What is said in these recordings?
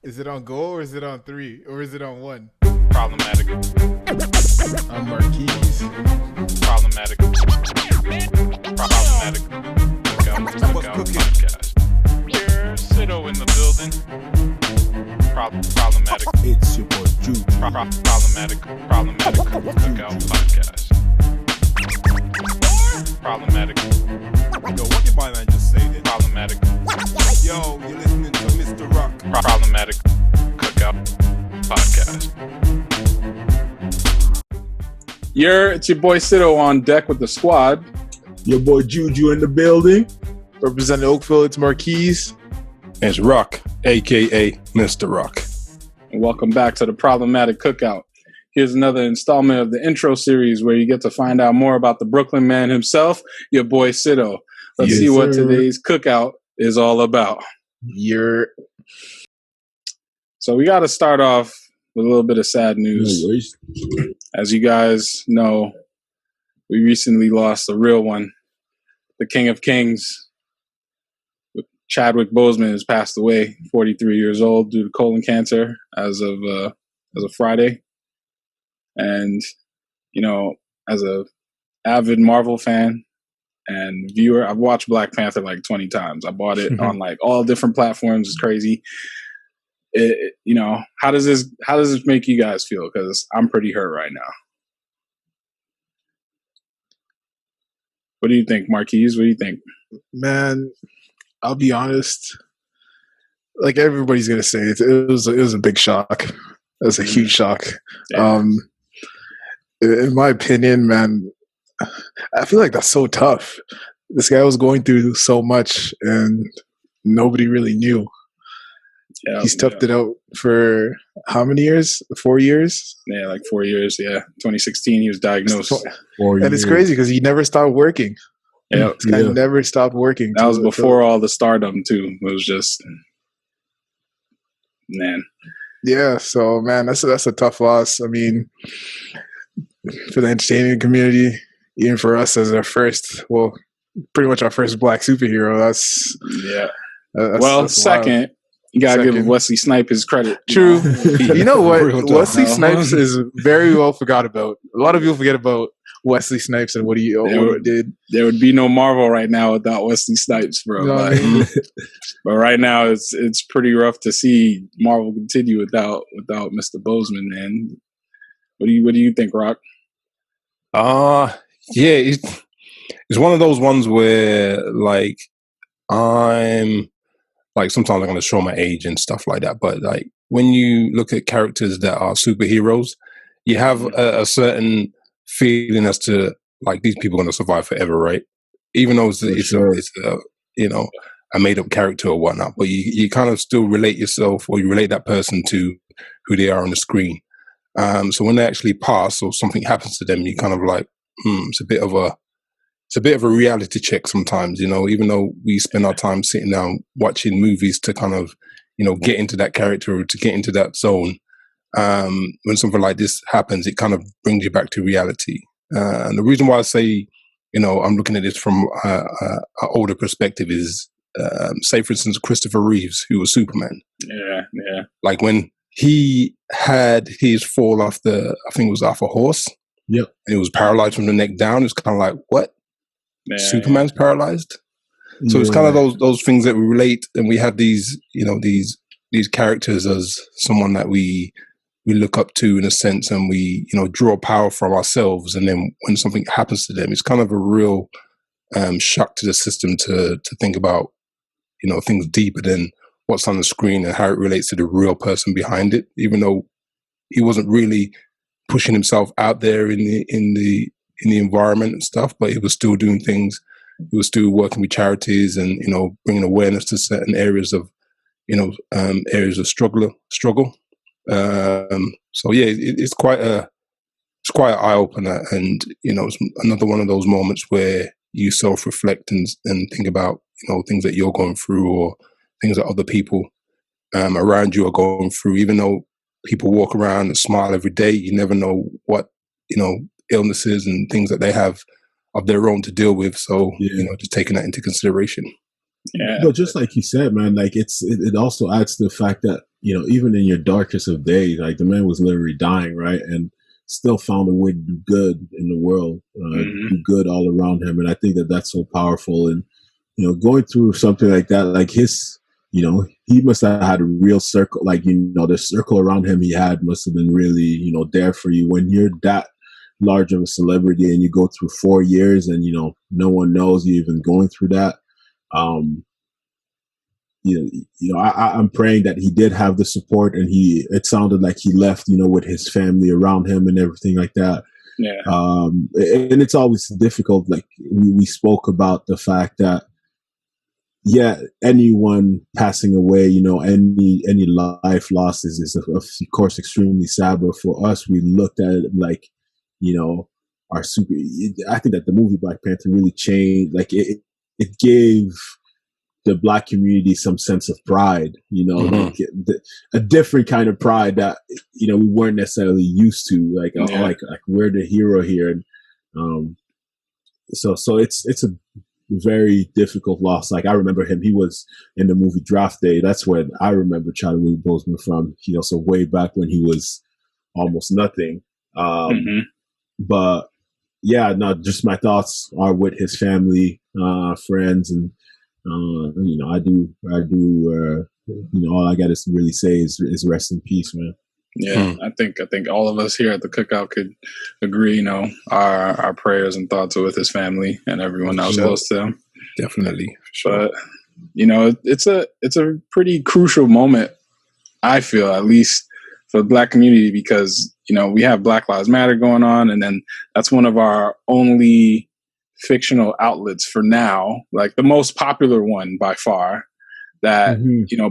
Is it on go or is it on 3 or is it on 1? Problematic. I'm Marquise. Problematic. Problematic. Cookout podcast. Here, Ciddo in the building. Problematic. It's your boy Juju. Problematic. Cookout podcast. Problematic. Yo, what did my man just say then? Problematic. Yo, you're listening to Mr. Rock. Problematic. Cookout podcast. It's your boy Ciddo on deck with the squad. Your boy Juju in the building. Representing Oakville, it's Marquise. It's Rock, a.k.a. Mr. Rock. And welcome back to the Problematic Cookout. Here's another installment of the intro series where you get to find out more about the Brooklyn man himself, your boy Ciddo. Let's see what today's cookout is all about. So we got to start off with a little bit of sad news. As you guys know, we recently lost a real one. The King of Kings, Chadwick Boseman, has passed away, 43 years old, due to colon cancer as of Friday. And, you know, as a avid Marvel fan and viewer, I've watched Black Panther like 20 times. I bought it on like all different platforms. It's crazy. How does this make you guys feel? Because I'm pretty hurt right now. What do you think, Marquise? What do you think? Man, I'll be honest. Like everybody's gonna say, it was a big shock. It was a huge shock. Yeah. In my opinion, man, I feel like that's so tough. This guy was going through so much, and nobody really knew. Yeah, He's toughed it out for how many years? 4 years? Yeah, like 4 years. Yeah, 2016 he was diagnosed. And it's crazy because he never stopped working. Yeah, this guy never stopped working. That was before all the stardom too. It was just, man. Yeah, so man, that's a tough loss. I mean, for the entertainment community, even for us as pretty much our first black superhero. That's second. You gotta give Wesley Snipes his credit. True. You know what? Wesley Snipes is very well forgot about. A lot of people forget about Wesley Snipes and what he did. There would be no Marvel right now without Wesley Snipes, bro. But right now, it's pretty rough to see Marvel continue without Mr. Boseman, man. What do you think, Rock? It's one of those ones where like I'm like sometimes I'm gonna show my age and stuff like that, but like when you look at characters that are superheroes, you have a certain feeling as to like these people are gonna survive forever, right? Even though it's a made up character or whatnot, but you kind of still relate yourself or you relate that person to who they are on the screen. So when they actually pass or something happens to them, you kind of like, it's a bit of a reality check sometimes, even though we spend our time sitting down watching movies to kind of, get into that character or to get into that zone. When something like this happens, it kind of brings you back to reality. And the reason why I say, I'm looking at this from an older perspective is, say, for instance, Christopher Reeves, who was Superman. Yeah. Like when he had his fall off I think it was off a horse. Yep. And he was paralyzed from the neck down. It's kind of like, what? Man. Superman's paralyzed? So it's kind of those things that we relate, and we have these, these characters as someone that we look up to in a sense, and we, draw power from ourselves. And then when something happens to them, it's kind of a real shock to the system to think about, things deeper than what's on the screen and how it relates to the real person behind it, even though he wasn't really pushing himself out there in the environment and stuff, but he was still doing things. He was still working with charities and, bringing awareness to certain areas of, areas of struggle. So yeah, it's quite an eye opener, and it's another one of those moments where you self-reflect and think about things that you're going through or things that other people around you are going through. Even though people walk around and smile every day, you never know what illnesses and things that they have of their own to deal with. So just taking that into consideration. Yeah, but just like you said, man, like it also adds to the fact that even in your darkest of days, like the man was literally dying, right? And still found a way to do good in the world, do good all around him. And I think that that's so powerful. And, going through something like that, like his, he must have had a real circle, like, the circle around him he had must have been really, there for you when you're that large of a celebrity and you go through 4 years and, no one knows you even going through that. I'm praying that he did have the support, and it sounded like he left, with his family around him and everything like that. Yeah. And it's always difficult. Like we spoke about the fact that, anyone passing away, any life loss is of course extremely sad. But for us, we looked at it like, our super. I think that the movie Black Panther really changed. Like it gave the Black community some sense of pride, like a different kind of pride that we weren't necessarily used to. Like we're the hero here, and so it's a very difficult loss. Like I remember him; he was in the movie Draft Day. That's when I remember Chadwick Boseman from. So way back when he was almost nothing. But yeah, no, just my thoughts are with his family, friends, and. I do. All I got to really say is rest in peace, man. Yeah, I think all of us here at the Cookout could agree. Our prayers and thoughts are with his family and everyone else close to him. Definitely, but it's a pretty crucial moment. I feel, at least for the Black community, because we have Black Lives Matter going on, and then that's one of our only fictional outlets for now, like the most popular one by far, that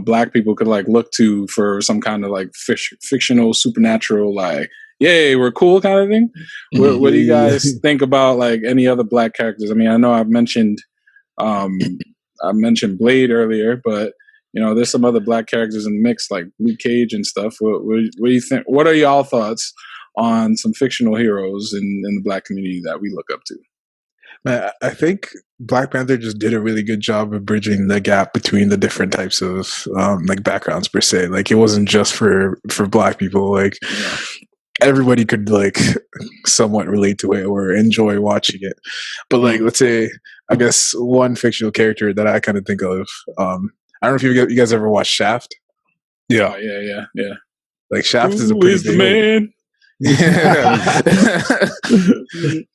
Black people could like look to for some kind of like fictional supernatural, like yay, we're cool kind of thing. What do you guys think about like any other Black characters? I mean, I know I mentioned Blade earlier, but there's some other Black characters in the mix like Luke Cage and stuff. What do you think? What are y'all thoughts on some fictional heroes in the Black community that we look up to? Man, I think Black Panther just did a really good job of bridging the gap between the different types of like backgrounds per se. Like it wasn't just for Black people. Like everybody could like somewhat relate to it or enjoy watching it. But like, let's say, I guess one fictional character that I kind of think of. I don't know if you guys ever watched Shaft. Yeah. Like Shaft is a pretty big man. Yeah.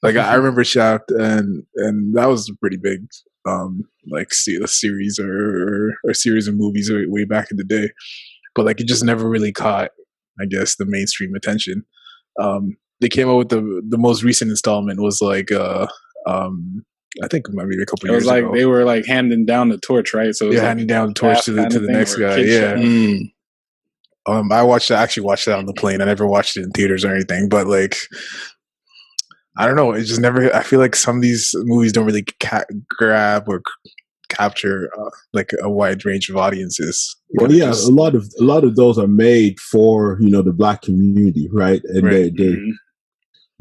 Like I remember Shaft, and that was a pretty big like a series or series of movies way back in the day, but like it just never really caught, I guess, the mainstream attention. They came out with the most recent installment was like I think maybe a couple years ago. It was like they were like handing down the torch, right? So it was handing down the torch to the next guy. Yeah. I actually watched that on the plane. I never watched it in theaters or anything, but like, I don't know. It just never, I feel like some of these movies don't really grab or capture like a wide range of audiences. Well, yeah, a lot of those are made for, the Black community, right? And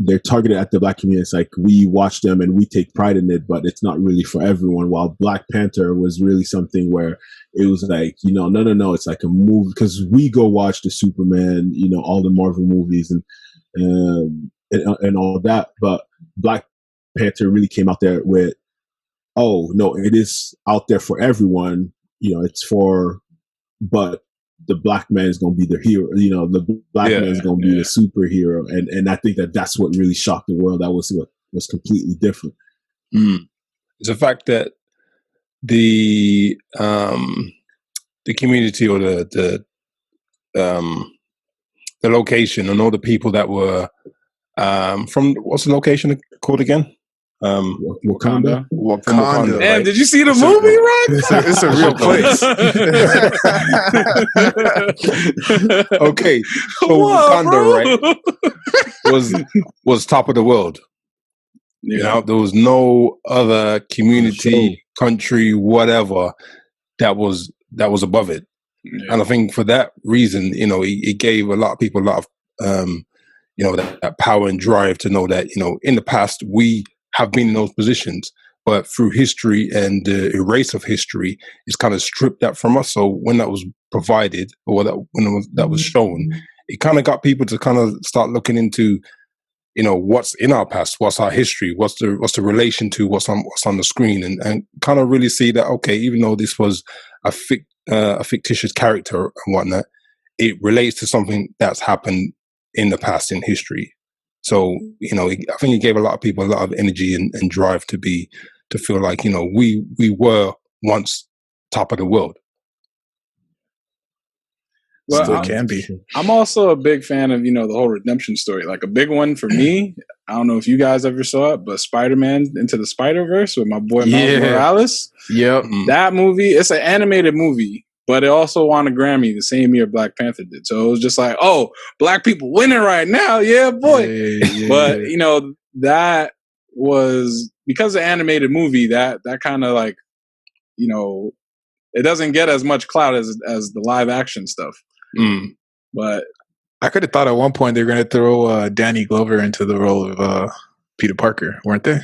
they're targeted at the Black community. It's like we watch them and we take pride in it, but it's not really for everyone. While Black Panther was really something where it was like, no, it's like a movie, because we go watch the Superman, all the Marvel movies and all that. But Black Panther really came out there with, oh no, it is out there for everyone. But the Black man is going to be the hero. The Black man is going to be the superhero, and I think that's what really shocked the world. That was what was completely different. It's the fact that the community or the location and all the people that were from, what's the location called again? Wakanda. Wakanda. Damn, right? did you see the movie, Rock? It's a real place. Okay, so Wakanda, right, was top of the world. There was no other community, country, whatever that was above it. And I think for that reason, it gave a lot of people a lot of that power and drive to know that in the past we have been in those positions, but through history and the erase of history, it's kind of stripped that from us. So when that was provided, or that was shown, it kind of got people to kind of start looking into, what's in our past, what's our history, what's the relation to what's on the screen, and kind of really see that, okay, even though this was a fictitious character and whatnot, it relates to something that's happened in the past in history. So, I think it gave a lot of people a lot of energy and drive to feel like, we were once top of the world. Well, Still can be. I'm also a big fan of, the whole redemption story. Like a big one for me, I don't know if you guys ever saw it, but Spider-Man Into the Spider-Verse with my boy Miles Morales. Yep. That movie, it's an animated movie, but it also won a Grammy the same year Black Panther did. So it was just like, oh, black people winning right now. Yeah, boy. Yeah. But, that was, because of animated movie, that kind of like, it doesn't get as much clout as the live action stuff. But I could have thought at one point they were going to throw Danny Glover into the role of Peter Parker, weren't they?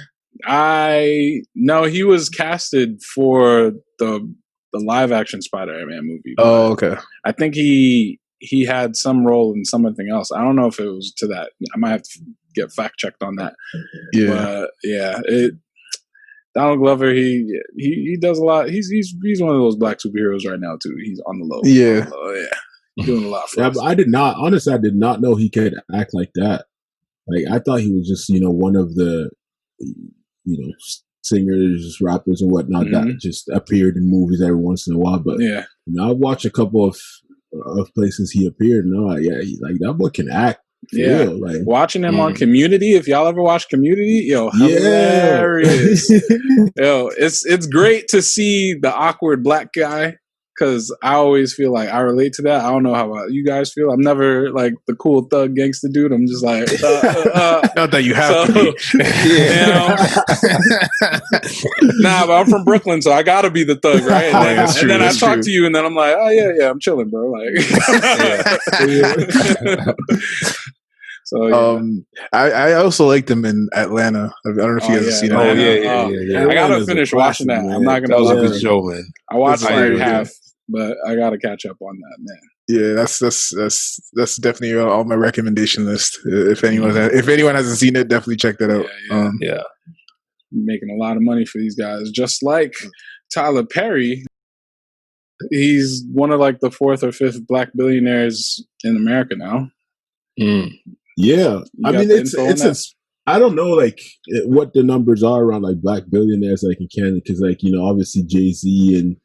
No, he was casted for the live action Spider-Man movie. Oh, okay. I think he had some role in something else. I don't know if it was to that. I might have to get fact checked on that. Yeah, but yeah. Donald Glover, he does a lot. He's one of those black superheroes right now too. He's on the low. Yeah. Doing a lot for us. But I did not know he could act like that. Like, I thought he was just, one of the, singers, rappers, and whatnot that just appeared in movies every once in a while. But yeah, I watched a couple of places he appeared, and he, like, that boy can act. Yeah, real, like, watching him on Community. If y'all ever watch Community, hilarious. Yo, it's great to see the awkward black guy, because I always feel like I relate to that. I don't know how you guys feel. I'm never like the cool thug gangster dude. I'm just like, not that you have to be. Nah, but I'm from Brooklyn, so I gotta be the thug, right? And then I talk to you, and then I'm like, oh yeah, I'm chilling, bro. Like, so I also liked him in Atlanta. I don't know if you guys have seen it. Oh yeah. I gotta finish watching that. I'm not gonna. That was a good show, man. I watched like half. But I gotta catch up on that, man. Yeah, that's definitely on my recommendation list. If anyone hasn't seen it, definitely check that out. Yeah. Making a lot of money for these guys, just like Tyler Perry. He's one of like the 4th or 5th black billionaires in America now. Yeah, I mean it's I don't know like what the numbers are around like black billionaires like in Canada, because like obviously Jay-Z and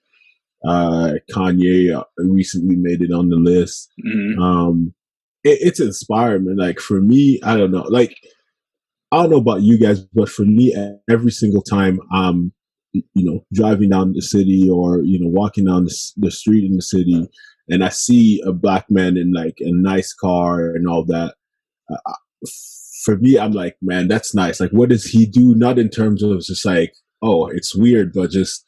Kanye recently made it on the list. It's inspiring, man. Like for me, I don't know. Like I don't know about you guys, but for me, every single time I'm, driving down the city or walking down the street in the city, and I see a black man in like a nice car and all that, for me, I'm like, man, that's nice. Like, what does he do? Not in terms of just like, oh, it's weird, but just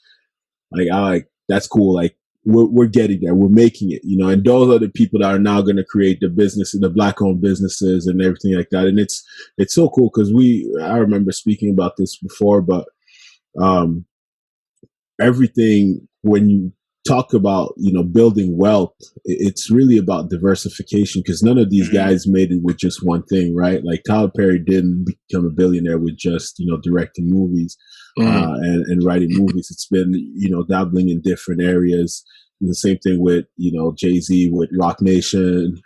like that's cool. Like we're getting there. We're making it, and those are the people that are now going to create the business, the black owned businesses and everything like that. And it's so cool because I remember speaking about this before, but, everything when you talk about, building wealth, it's really about diversification, because none of these guys made it with just one thing, right? Like Tyler Perry didn't become a billionaire with just, directing movies and writing movies. It's been, dabbling in different areas. And the same thing with, Jay-Z with Rock Nation,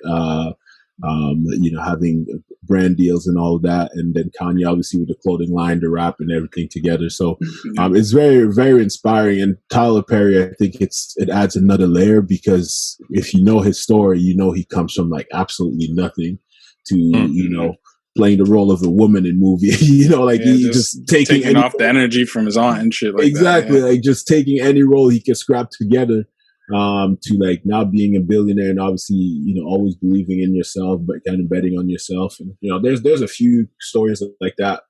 having brand deals and all of that. And then Kanye, obviously, with the clothing line, the rap and everything together. So it's very, very inspiring. And Tyler Perry, I think it adds another layer, because if you know his story, he comes from like absolutely nothing to, playing the role of a woman in movie, he just taking off the energy from his aunt and shit like exactly, that. Yeah. Like just taking any role he can scrap together. To like now being a billionaire, and obviously, always believing in yourself, but kind of betting on yourself. And, there's a few stories like that,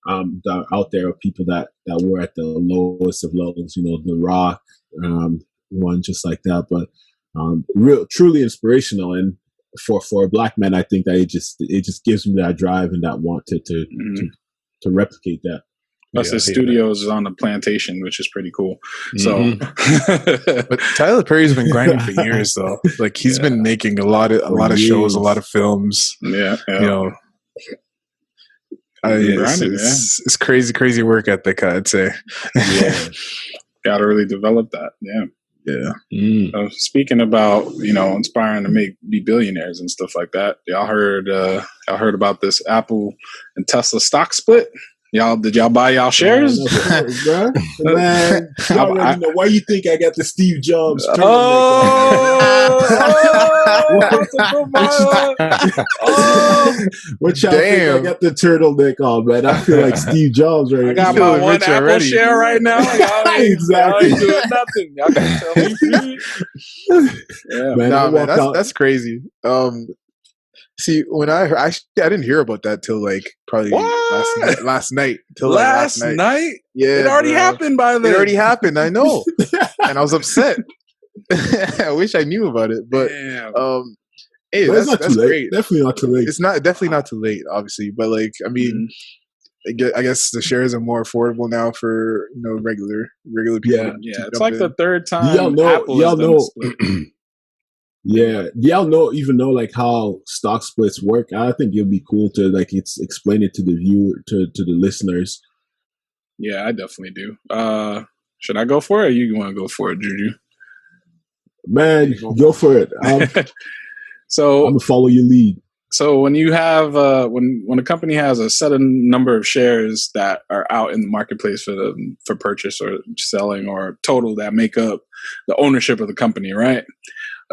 that are out there of people that were at the lowest of lows, The Rock, one just like that, but, truly inspirational. And for a black man, I think that it just gives me that drive and that want to replicate that. Plus, his studios is on the plantation, which is pretty cool. So, but Tyler Perry's been grinding for years, though. Like he's been making a lot of shows, a lot of films. Yeah. You know, it's crazy work ethic, I'd say. Yeah, gotta really develop that. Yeah. So speaking about inspiring to be billionaires and stuff like that, y'all heard about this Apple and Tesla stock split? Did y'all buy y'all shares? Man, I already know. Why you think I got the Steve Jobs? What y'all think I got the turtleneck on, man? I feel like Steve Jobs right now. I got my one Apple share right now. Exactly. Y'all ain't doing nothing. Y'all can tell me. Yeah, man, that's crazy. See, when I didn't hear about that till like probably last night. Last night? Yeah, it already happened by then. It already happened. I know, and I was upset. I wish I knew about it, but hey, that's great. Definitely not too late. It's definitely not too late, obviously, but like I mean, I guess the shares are more affordable now for regular people. Yeah, it's like the third time. Y'all know. Split. Yeah, y'all know like how stock splits work. I think it'd be cool to like explain it to the viewer, to the listeners. Yeah, I definitely do. Should I go for it, or you want to go for it, Juju? Man, go for it. So I'm gonna follow your lead. So when you have when a company has a set number of shares that are out in the marketplace for purchase or selling or total that make up the ownership of the company, right?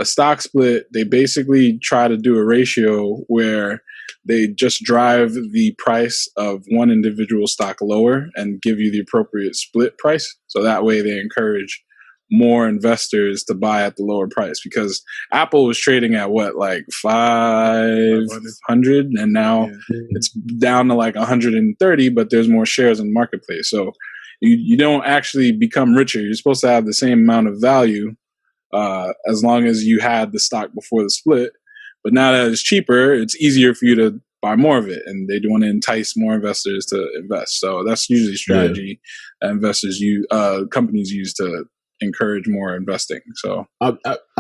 A stock split, they basically try to do a ratio where they just drive the price of one individual stock lower and give you the appropriate split price. So that way they encourage more investors to buy at the lower price, because Apple was trading at like 500 and now it's down to like 130, but there's more shares in the marketplace. So you don't actually become richer. You're supposed to have the same amount of value as long as you had the stock before the split. But now that it's cheaper, it's easier for you to buy more of it, and they do want to entice more investors to invest. So that's usually a strategy that companies use to encourage more investing. So I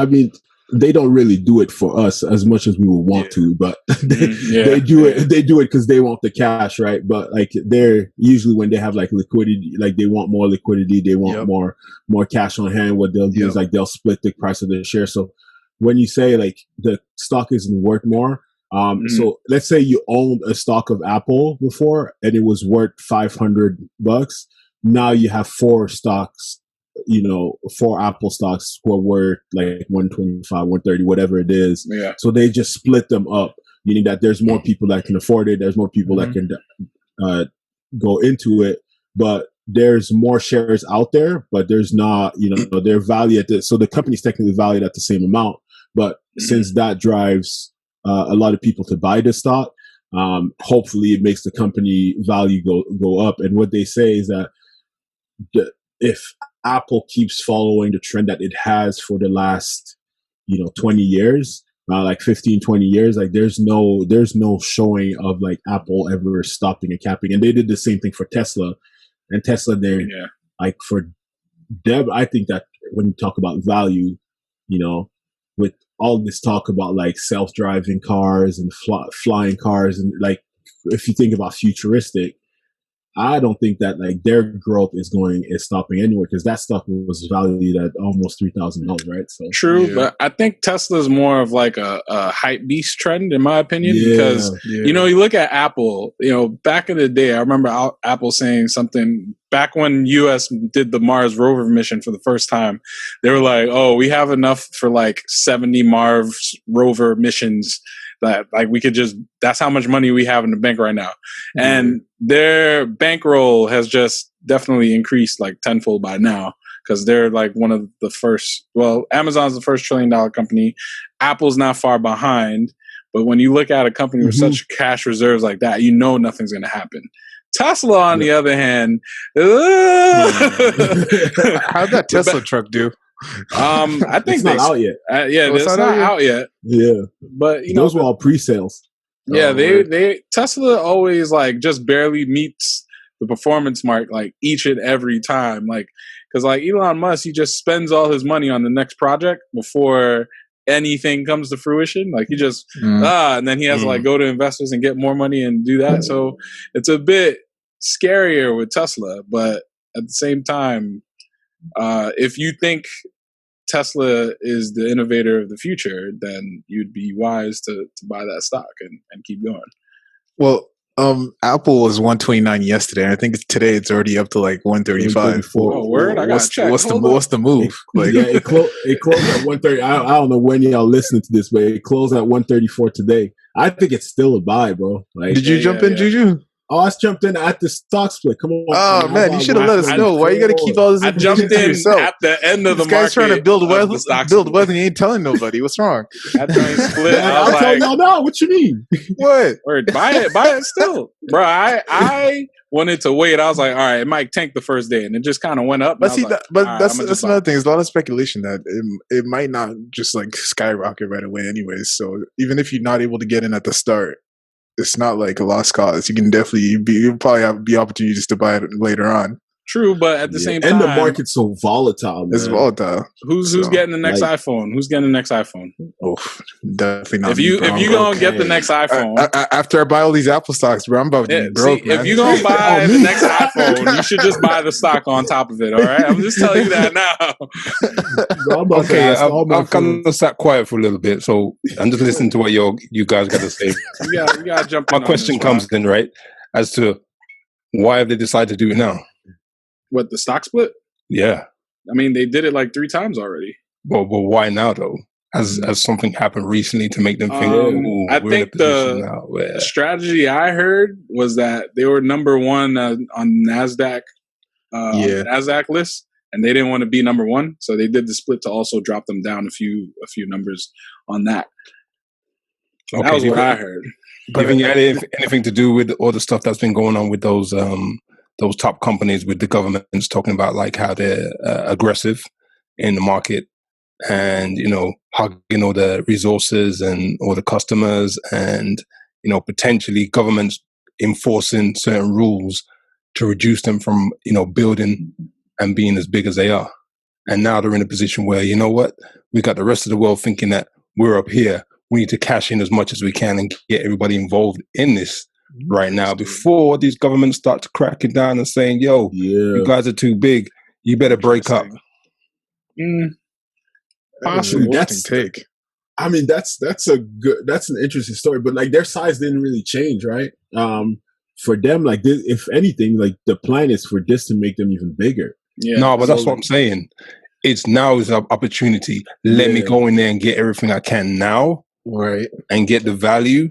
mean, they don't really do it for us as much as we would want to, but they do it. They do it because they want the cash, right? But like they're usually, when they have like liquidity, like they want more liquidity, they want more cash on hand. What they'll do is like they'll split the price of the share. So when you say like the stock isn't worth more, so let's say you owned a stock of Apple before and it was worth $500. Now you have 4 stocks. 4 Apple stocks who are worth like 125, 130, whatever it is. Yeah. So they just split them up, meaning that there's more people that can afford it. There's more people that can go into it, but there's more shares out there, but there's not, they're valued so the company's technically valued at the same amount. But since that drives a lot of people to buy the stock, hopefully it makes the company value go up. And what they say is that if Apple keeps following the trend that it has for the last, 20 years, like 15, 20 years, like there's no showing of like Apple ever stopping and capping. And they did the same thing for Tesla. And Tesla, like for them, I think that when you talk about value, with all this talk about like self-driving cars and flying cars, and like if you think about futuristic, I don't think that like their growth is stopping anywhere, because that stock was valued at almost $3,000, right? So true, but I think Tesla's more of like a hype beast trend, in my opinion, because you look at Apple. Back in the day, I remember Apple saying something back when U.S. did the Mars rover mission for the first time. They were like, "Oh, we have enough for like 70 Mars rover missions." That like we could that's how much money we have in the bank right now. And their bankroll has just definitely increased like tenfold by now, because they're like one of the first. Well, Amazon's the first $1 trillion company. Apple's not far behind. But when you look at a company with such cash reserves like that, nothing's going to happen. Tesla, on the other hand, how'd that Tesla truck do? I think it's not out yet. It's not out yet. Yeah, but those were all pre-sales. Yeah, Tesla always like just barely meets the performance mark like each and every time. Like, because like Elon Musk, he just spends all his money on the next project before anything comes to fruition. Like he just and then he has to like go to investors and get more money and do that. So it's a bit scarier with Tesla, but at the same time, if you think Tesla is the innovator of the future, then you'd be wise to buy that stock and keep going. Well, Apple was 129 yesterday, and I think today it's already up to like 135. Oh, word! I got checked. What's the move? Like, yeah, it closed at 130. I don't know when y'all listening to this, but it closed at 134 today. I think it's still a buy, bro. Like, did you jump in, Juju? Oh, I jumped in at the stock split. Come on. Oh, man, you should have let us know. Why you got to keep all this information I jumped in yourself? at the end of the market. This guy's trying to build wealth and he ain't telling nobody. What's wrong? That joint split. I'll tell y'all now. What you mean? What? Word, buy it still. Bro, I wanted to wait. I was like, all right, it might tank the first day. And it just kind of went up. But see, that's another thing. There's a lot of speculation that it might not just like skyrocket right away anyways. So even if you're not able to get in at the start, it's not like a lost cause. You can definitely you'll probably have the opportunity just to buy it later on. True, but at the same time, and the market's so volatile. Man. It's volatile. Who's getting the next iPhone? Who's getting the next iPhone? Oh, definitely not. If you gonna get the next iPhone, after I buy all these Apple stocks, bro, I'm about to be broke. Man. If you gonna buy the next iPhone, you should just buy the stock on top of it. All right, I'm just telling you that now. Okay, I've kind of sat quiet for a little bit, so I'm just listening to what you guys got to say. We got to jump. My question comes then, right, as to why have they decided to do it now? What, the stock split? Yeah. I mean, they did it like 3 times already. Well, why now, though? Has something happened recently to make them think, I think the strategy I heard was that they were number one on NASDAQ, on the NASDAQ list, and they didn't want to be number one. So they did the split to also drop them down a few numbers on that. So that was what I heard. Do you think it had anything to do with all the stuff that's been going on with those top companies, with the governments talking about like how they're aggressive in the market and, hugging all the resources and all the customers and, potentially governments enforcing certain rules to reduce them from, building and being as big as they are. And now they're in a position where, you know what, we got the rest of the world thinking that we're up here. We need to cash in as much as we can and get everybody involved in this right now before these governments start to crack it down and saying, yo, you guys are too big. You better break up. Possibly. Take. I mean, that's an interesting story, but like their size didn't really change, right? For them, like this, if anything, like the plan is for this to make them even bigger. Yeah. No, but that's what I'm saying. It's now is an opportunity. Let me go in there and get everything I can now. Right. And get the value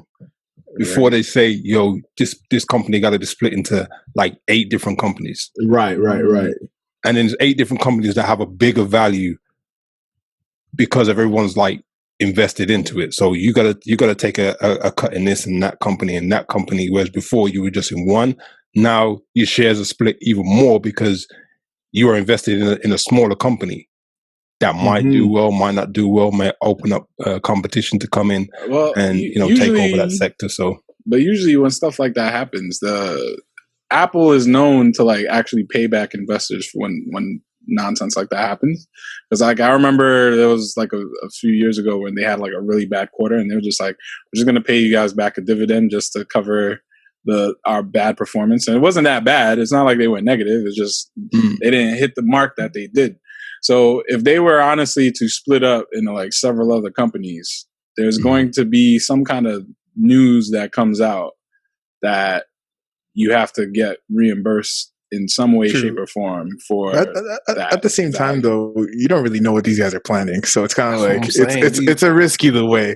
before they say, yo, this company got to be split into like 8 different companies. Right. And then there's 8 different companies that have a bigger value because everyone's like invested into it. So you gotta take a cut in this and that company, whereas before you were just in one. Now your shares are split even more because you are invested in a smaller company that might do well, might not do well, might open up competition to come in and take over that sector. So, but usually when stuff like that happens, the Apple is known to like actually pay back investors for when nonsense like that happens. Because like I remember there was like a few years ago when they had like a really bad quarter, and they were just like, "We're just going to pay you guys back a dividend just to cover our bad performance." And it wasn't that bad. It's not like they went negative. It's just they didn't hit the mark that they did. So if they were honestly to split up into like several other companies, there's going to be some kind of news that comes out that you have to get reimbursed in some way, shape, or form for at the same time, though, you don't really know what these guys are planning, so it's kind of like it's a risk either way.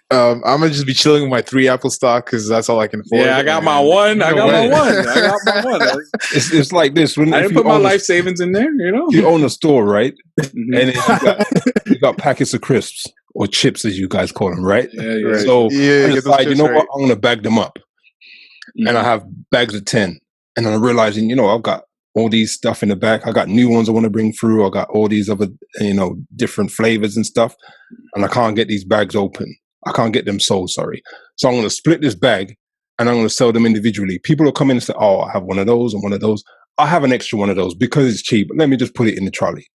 I'm gonna just be chilling with my 3 Apple stock because that's all I can afford. Yeah, I got my one. It's like this. I didn't put my life savings in there. You own a store, right? And you got packets of crisps or chips, as you guys call them, right? Yeah. So I decide, what, I'm gonna bag them up, and I have bags of 10. And I'm realizing, I've got all these stuff in the back. I got new ones I want to bring through. I got all these other, different flavors and stuff. And I can't get these bags open. I can't get them sold, sorry. So I'm going to split this bag and I'm going to sell them individually. People will come in and say, oh, I have one of those and one of those. I have an extra one of those because it's cheap. Let me just put it in the trolley.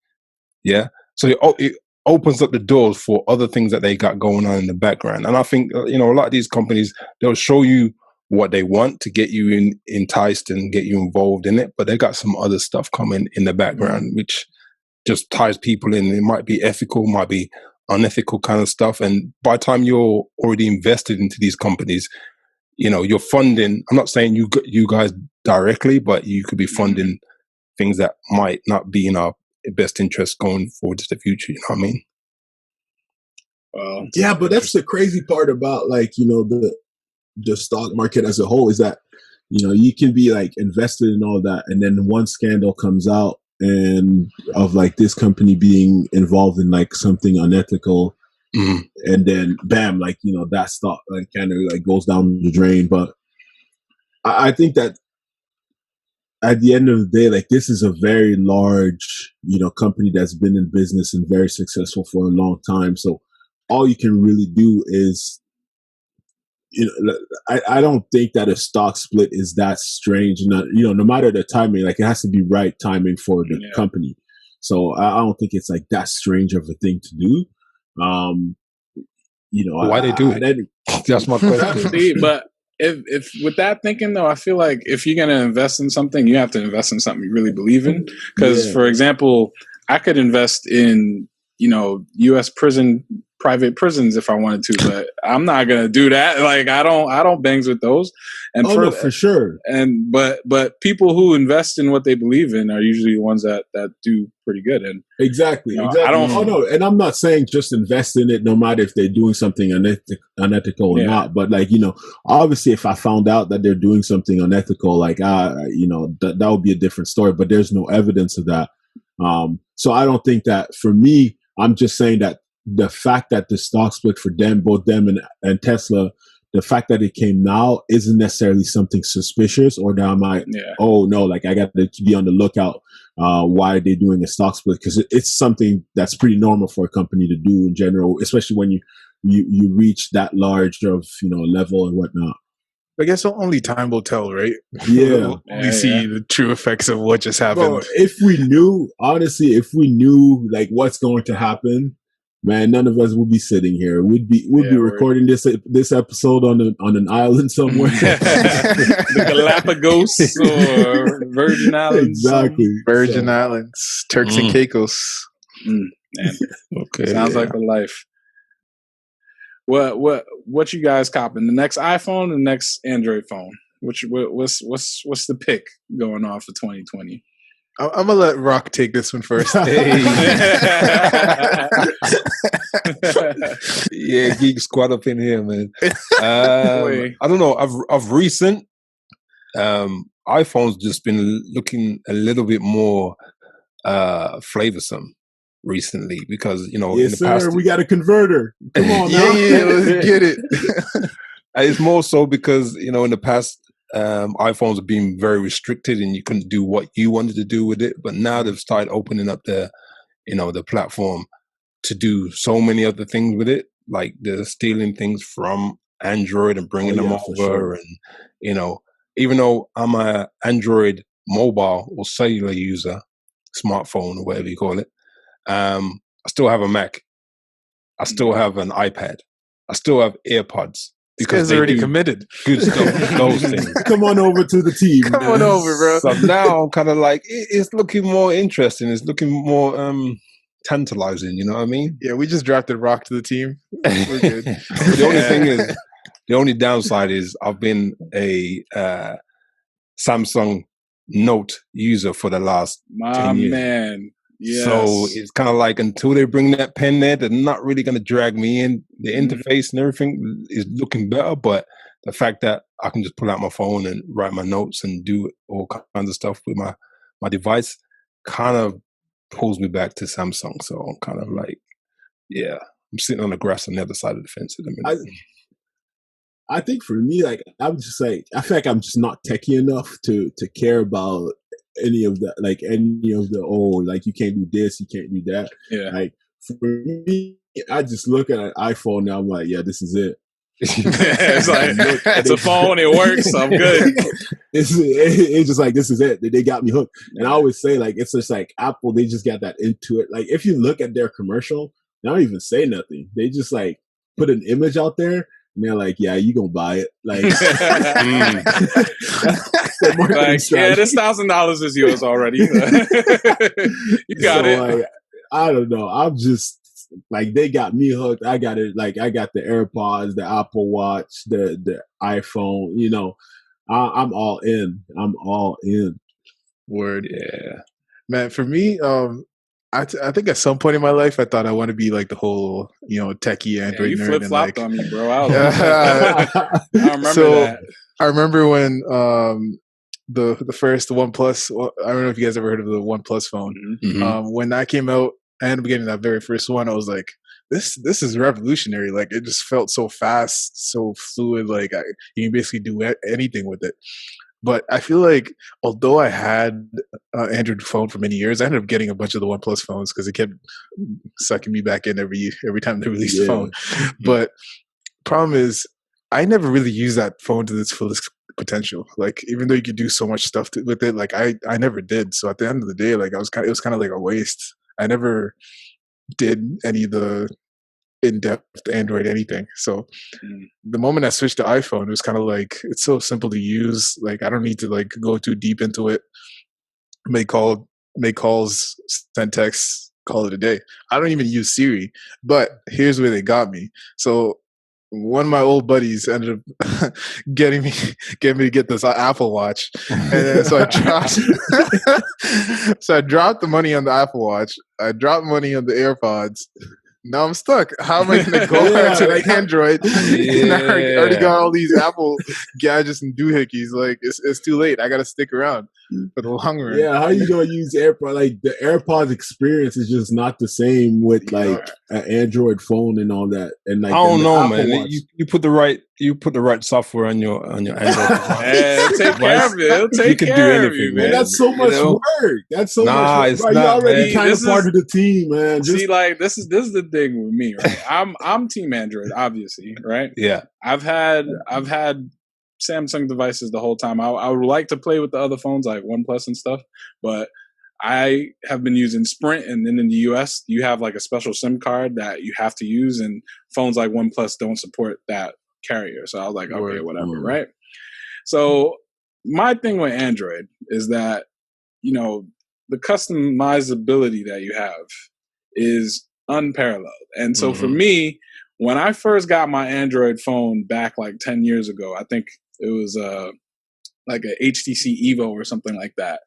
Yeah. So it opens up the doors for other things that they got going on in the background. And I think, you know, a lot of these companies, they'll show you what they want to get you enticed and get you involved in it. But they got some other stuff coming in the background, which just ties people in. It might be ethical, might be unethical kind of stuff. And by the time you're already invested into these companies, you know, you're funding, I'm not saying you guys directly, but you could be funding things that might not be in our best interest going forward to the future. You know what I mean? Yeah, but that's the crazy part about, like, you know, the stock market as a whole is that, you know, you can be like invested in all that, and then one scandal comes out and of like this company being involved in like something unethical, and then bam, like, you know, that stock like kind of like goes down the drain. But I think that at the end of the day, like, this is a very large, you know, company that's been in business and very successful for a long time. So all you can really do is, you know, I don't think that a stock split is that strange. Not, you know, no matter the timing, like, it has to be right timing for the company. So I don't think it's like that strange of a thing to do. You know, why they do it? That's my question. But if with that thinking though, I feel like if you're gonna invest in something, you have to invest in something you really believe in. Because, for example, I could invest in, you know, U.S. private prisons if I wanted to, but I'm not gonna do that. Like, I don't bangs with those. And for sure. And but people who invest in what they believe in are usually the ones that do pretty good. And exactly. You know, I don't. Oh no, and I'm not saying just invest in it, no matter if they're doing something unethical or not. But, like, you know, obviously, if I found out that they're doing something unethical, like, you know, that would be a different story. But there's no evidence of that. So I don't think that, for me, I'm just saying that the fact that the stock split for them, both them and Tesla, the fact that it came now isn't necessarily something suspicious, or that I might, oh no, like, I got to be on the lookout. Why are they doing a stock split? Because it's something that's pretty normal for a company to do in general, especially when you reach that large of, you know, level and whatnot. I guess only time will tell, right? Yeah. We see the true effects of what just happened. Bro, if we knew like what's going to happen, man, none of us would be sitting here. We'd be recording this episode on an island somewhere, the Galapagos or Virgin Islands. Exactly, Virgin Islands, Turks and Caicos. Man. Okay, sounds like a life. What you guys copping? The next iPhone, the next Android phone? What's the pick going on for 2020? I'm gonna let Rock take this one first. Yeah, Geek Squad up in here, man. I don't know. Of recent, iPhone's just been looking a little bit more flavorsome recently, because, you know, yes, in the past, we got a converter. Come on, yeah, let's get it. It's more so because, you know, in the past, iPhones have been very restricted and you couldn't do what you wanted to do with it. But now they've started opening up the platform to do so many other things with it. Like, they're stealing things from Android and bringing them over. Sure. And, you know, even though I'm a Android mobile or cellular user, smartphone or whatever you call it, I still have a Mac. I still have an iPad. I still have AirPods. Because they're already committed. Good stuff. Those things. Come on over to the team. Come on over, bro. So now I'm kind of like, it's looking more interesting. It's looking more tantalizing. You know what I mean? Yeah, we just drafted Rock to the team. We're good. The only thing is, the only downside is I've been a Samsung Note user for the last 10 years. Man. Yes. So it's kind of like, until they bring that pen there, they're not really going to drag me in. The interface and everything is looking better, but the fact that I can just pull out my phone and write my notes and do all kinds of stuff with my device kind of pulls me back to Samsung. So I'm kind of like, yeah, I'm sitting on the grass on the other side of the fence at the minute. I think for me, like, I'm just like, I feel like I'm just not techie enough to care about any of the like, you can't do this, you can't do that. Yeah. Like, for me, I just look at an iPhone now, I'm like, yeah, this is it. It's like it's a phone, it works, I'm good. It's just like, this is it. They got me hooked. And I always say, like, it's just like Apple, they just got that into it. Like, if you look at their commercial, they don't even say nothing. They just like put an image out there and they're like, yeah, you gonna buy it. Like, like, yeah, this $1,000 is yours already. You got it. Like, I don't know. I'm just like, they got me hooked. I got it. Like, I got the AirPods, the Apple Watch, the iPhone. You know, I'm all in. I'm all in. Word. Yeah, man. For me, I think at some point in my life, I thought I want to be like the whole, techie Android you nerd. Flip flopped on me, bro. I remember that. I remember when the first OnePlus. I don't know if you guys ever heard of the OnePlus phone. Mm-hmm. When that came out, I ended up getting that very first one. I was like, this is revolutionary. Like, it just felt so fast, so fluid. Like, you can basically do anything with it. But I feel like, although I had an Android phone for many years, I ended up getting a bunch of the OnePlus phones because it kept sucking me back in every time they released a phone. But problem is, I never really used that phone to its fullest potential. Like, even though you could do so much stuff with it, like I never did. So at the end of the day, like it was kind of like a waste. I never did any of the in-depth Android anything. So the moment I switched to iPhone, it was kind of like, it's so simple to use. Like, I don't need to like go too deep into it. Make calls, send texts, call it a day. I don't even use Siri. But here's where they got me. So one of my old buddies ended up getting me to get this Apple Watch, and then, so I dropped the money on the Apple Watch. I dropped money on the AirPods. Now I'm stuck. How am I going to go back to the Android? And I already got all these Apple gadgets and doohickeys. Like, it's too late. I got to stick around for the long run. Yeah, how you going to use AirPods? Like, the AirPods experience is just not the same with like an Android phone and all that. And like, I don't know, man. Watch. You put the right software on your Android. It'll take care of you. It'll take care of you, man. That's so much work. That's so much work. It's right? not, You're already man. kind of part of the team, man. See, like, this is the thing with me, right? I'm team Android, obviously, right? Yeah. I've had Samsung devices the whole time. I would like to play with the other phones like OnePlus and stuff, but I have been using Sprint, and then in the US, you have like a special SIM card that you have to use, and phones like OnePlus don't support that carrier. So I was like, okay, whatever, right? So my thing with Android is that, the customizability that you have is unparalleled. And so for me, when I first got my Android phone back like 10 years ago, I think it was like a HTC Evo or something like that.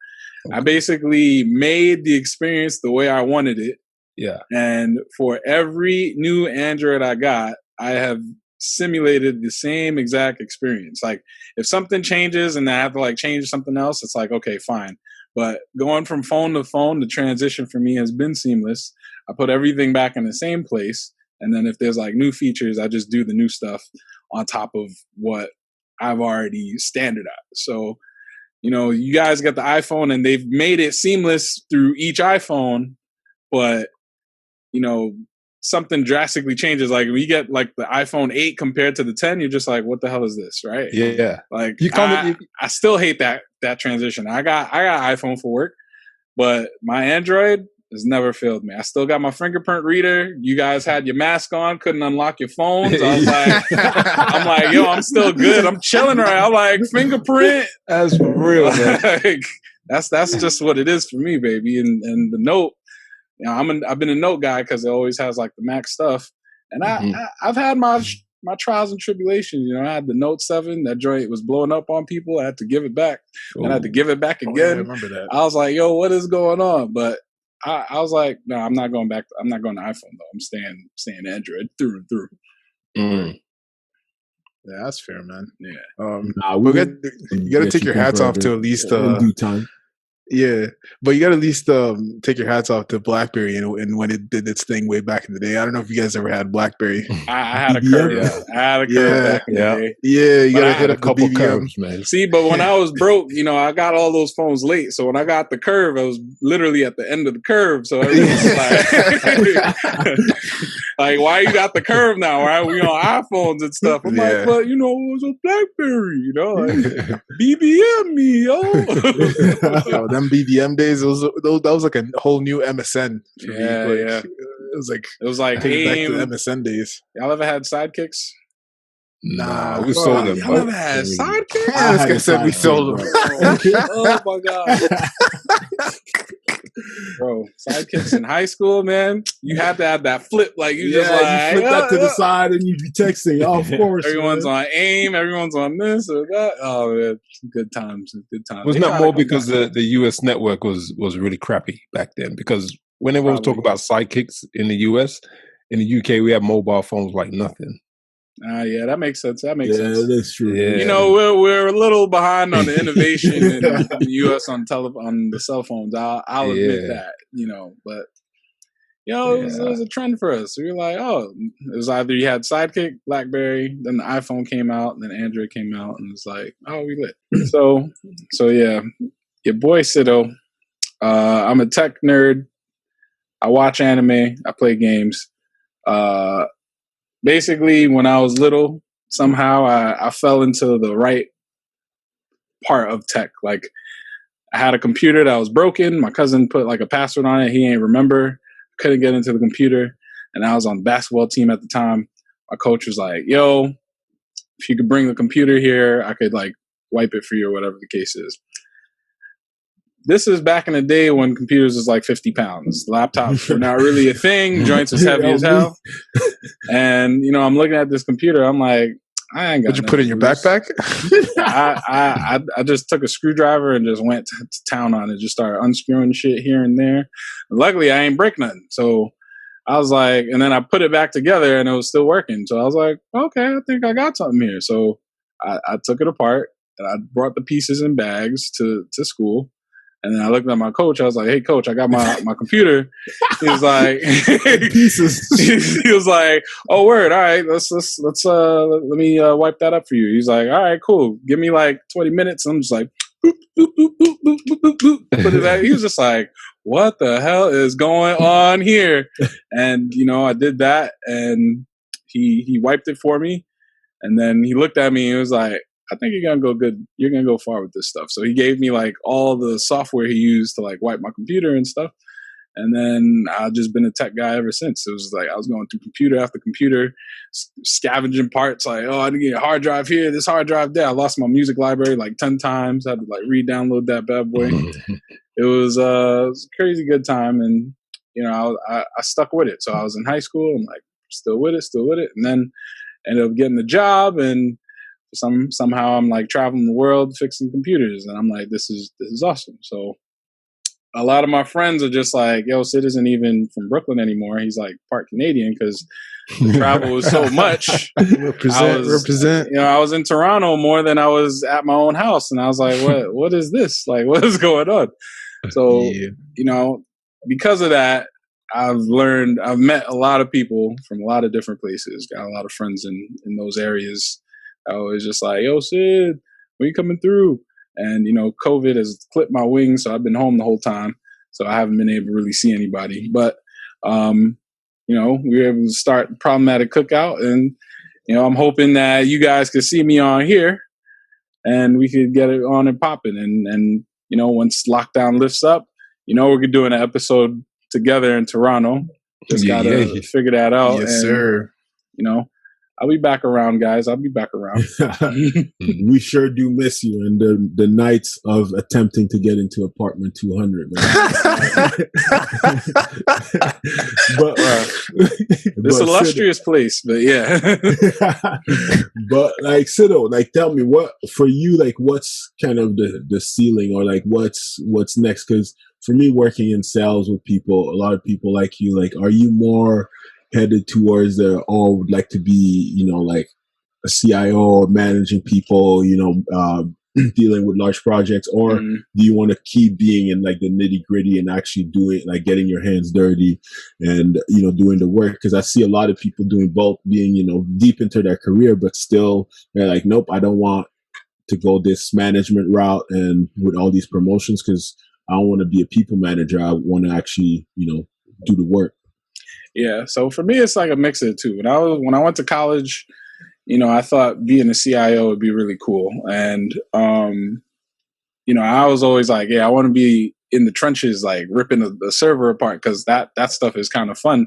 I basically made the experience the way I wanted it. Yeah. And for every new Android I got, I have simulated the same exact experience. Like, if something changes and I have to like change something else, it's like, okay, fine. But going from phone to phone, the transition for me has been seamless. I put everything back in the same place. And then if there's like new features, I just do the new stuff on top of what I've already standardized. So, you guys got the iPhone and they've made it seamless through each iPhone, but, something drastically changes. Like, when you get like the iPhone 8 compared to the 10, you're just like, what the hell is this, right? Yeah. Like, I still hate that transition. I got iPhone for work, but my Android has never failed me. I still got my fingerprint reader. You guys had your mask on, couldn't unlock your phones. I was like, yo, I'm still good. I'm chilling right. I'm like, fingerprint. That's real, man. Like, that's just what it is for me, baby. And the Note, I've been a Note guy because it always has like the Mac stuff. And I've had my trials and tribulations. I had the Note 7. That joint was blowing up on people. I had to give it back. And I had to give it back again. Yeah, I remember that. I was like, yo, what is going on? But I was like, no, I'm not going back. I'm not going to iPhone though. I'm staying Android through and through. Yeah, that's fair, man. Yeah. You got to take your hats off to at least in due time. Yeah, but you got to at least take your hats off to BlackBerry and when it did its thing way back in the day. I don't know if you guys ever had BlackBerry. I had a curve. Yeah. I had a curve back in the day. Yeah, you But got I to had hit A up the couple BBM. curves, man. See, but when I was broke, I got all those phones late. So when I got the curve, I was literally at the end of the curve. So everyone was like, why you got the curve now? Why we on iPhones and stuff? I'm like, but it was a BlackBerry, like BBM me, yo. Yo, them BBM days, that was like a whole new MSN for me. Yeah, Like, yeah. It was like AIM. back to the MSN days. Y'all ever had sidekicks? Nah, we saw them. Y'all never had sidekicks? Yeah, this guy said we sold them. Oh my god. Bro, sidekicks in high school, man, you had to have that flip. Like you just like you flip that to the side and you be texting. Oh, of course, everyone's man. on AIM, everyone's on this or that. Oh man, good times. Wasn't that more because the US network was really crappy back then? Because when everyone was talking about sidekicks in the US, in the UK we had mobile phones like nothing. Yeah, that makes sense. That makes sense. Yeah, that's true. Yeah. We're a little behind on the innovation in the US on the cell phones. I'll admit that. But it was a trend for us. We were like, oh, it was either you had Sidekick, BlackBerry, then the iPhone came out, then Android came out, and it's like, oh, we lit. So yeah, your boy Ciddo. I'm a tech nerd. I watch anime. I play games. Basically, when I was little, somehow I fell into the right part of tech. Like, I had a computer that was broken. My cousin put like a password on it. He ain't remember. Couldn't get into the computer. And I was on the basketball team at the time. My coach was like, yo, if you could bring the computer here, I could like wipe it for you or whatever the case is. This is back in the day when computers was like 50 pounds. Laptops were not really a thing. Joints was heavy as hell. And, I'm looking at this computer. I'm like, I ain't got Did you put it in your backpack? I just took a screwdriver and just went to town on it. Just started unscrewing shit here and there. And luckily, I ain't break nothing. So I was like, and then I put it back together and it was still working. So I was like, okay, I think I got something here. So I took it apart and I brought the pieces in bags to school. And then I looked at my coach. I was like, "Hey, coach, I got my computer." He was like, "Pieces." He was like, "Oh, word. All right, let's let me wipe that up for you." He's like, "All right, cool. Give me like 20 minutes." I'm just like, boop, boop, boop, boop, boop, boop, boop, boop. Put it back. He was just like, "What the hell is going on here?" And I did that, and he wiped it for me, and then he looked at me and he was like, I think you're gonna go good. You're gonna go far with this stuff. So he gave me like all the software he used to like wipe my computer and stuff. And then I've just been a tech guy ever since. It was like I was going through computer after computer, scavenging parts. Like, oh, I need a hard drive here, this hard drive there. I lost my music library like 10 times. I had to like re-download that bad boy. It was a crazy good time, and I stuck with it. So I was in high school. I'm like still with it, and then ended up getting the job and. Somehow I'm like traveling the world fixing computers, and I'm like, this is awesome. So a lot of my friends are just like, yo, Sid isn't even from Brooklyn anymore. He's like part Canadian because the travel was so much. Represent. I was in Toronto more than I was at my own house, and I was like, what is this? Like, what is going on? So because of that, I've met a lot of people from a lot of different places. Got a lot of friends in those areas. I was just like, yo, Sid, when you coming through? And, COVID has clipped my wings, so I've been home the whole time. So I haven't been able to really see anybody. But, we were able to start Problematic Cookout. And, I'm hoping that you guys could see me on here and we could get it on and popping. And once lockdown lifts up, we're doing an episode together in Toronto. Just got to figure that out. Yes, sir. I'll be back around, guys. I'll be back around. We sure do miss you, and the nights of attempting to get into apartment 200. But this illustrious place, but yeah. But like Ciddo, like tell me what for you, like what's kind of the ceiling, or like what's next? Because for me, working in sales with people, a lot of people like you, like are you more headed towards would like to be, like a CIO or managing people, dealing with large projects, or do you want to keep being in like the nitty gritty and actually doing like getting your hands dirty and doing the work? Because I see a lot of people doing both, being deep into their career, but still they're like, nope, I don't want to go this management route and with all these promotions, because I don't want to be a people manager. I want to actually do the work. Yeah, so for me, it's like a mix of the two. When I went to college, I thought being a CIO would be really cool. And, I was always like, yeah, I want to be in the trenches, like ripping the server apart, because that stuff is kind of fun.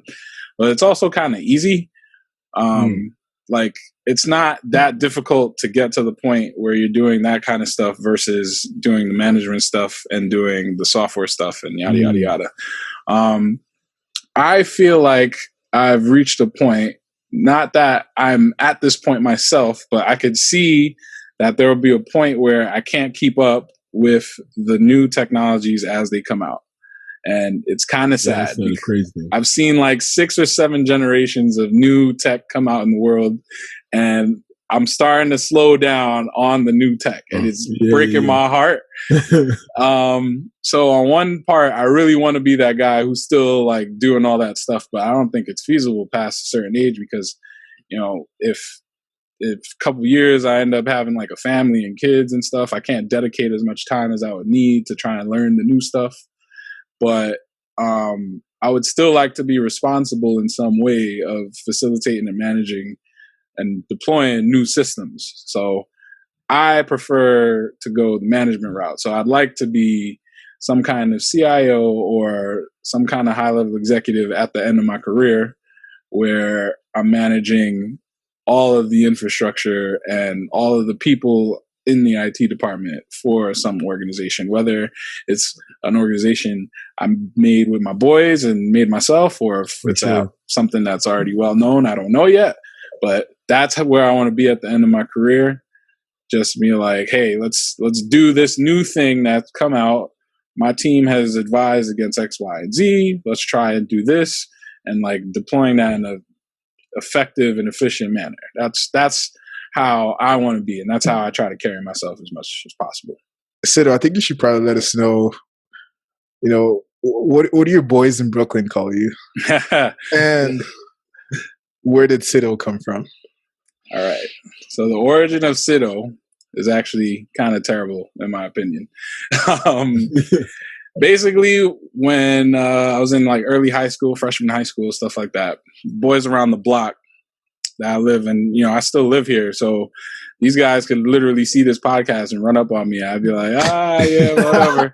But it's also kind of easy. Like, it's not that difficult to get to the point where you're doing that kind of stuff versus doing the management stuff and doing the software stuff and yada, yada, yada. I feel like I've reached a point, not that I'm at this point myself, but I could see that there will be a point where I can't keep up with the new technologies as they come out. And it's kind of sad. That's crazy. I've seen like 6 or 7 generations of new tech come out in the world, and I'm starting to slow down on the new tech, and it's breaking my heart. So on one part, I really want to be that guy who's still like doing all that stuff, but I don't think it's feasible past a certain age, because, if a couple years I end up having like a family and kids and stuff, I can't dedicate as much time as I would need to try and learn the new stuff. But I would still like to be responsible in some way of facilitating and managing and deploying new systems. So I prefer to go the management route. So I'd like to be some kind of CIO or some kind of high-level executive at the end of my career, where I'm managing all of the infrastructure and all of the people in the IT department for some organization, whether it's an organization I made with my boys and made myself, or if it's something that's already well known. I don't know yet, but that's where I want to be at the end of my career. Just be like, hey, let's do this new thing that's come out. My team has advised against X, Y, and Z. Let's try and do this, and like deploying that in a effective and efficient manner. That's how I want to be, and that's how I try to carry myself as much as possible. Ciddo, I think you should probably let us know, what do your boys in Brooklyn call you? And where did Ciddo come from? All right. So the origin of Ciddo is actually kind of terrible, in my opinion. Basically, when I was in like early high school, freshman high school, stuff like that, boys around the block that I live in, I still live here. So these guys could literally see this podcast and run up on me. I'd be like, yeah, whatever.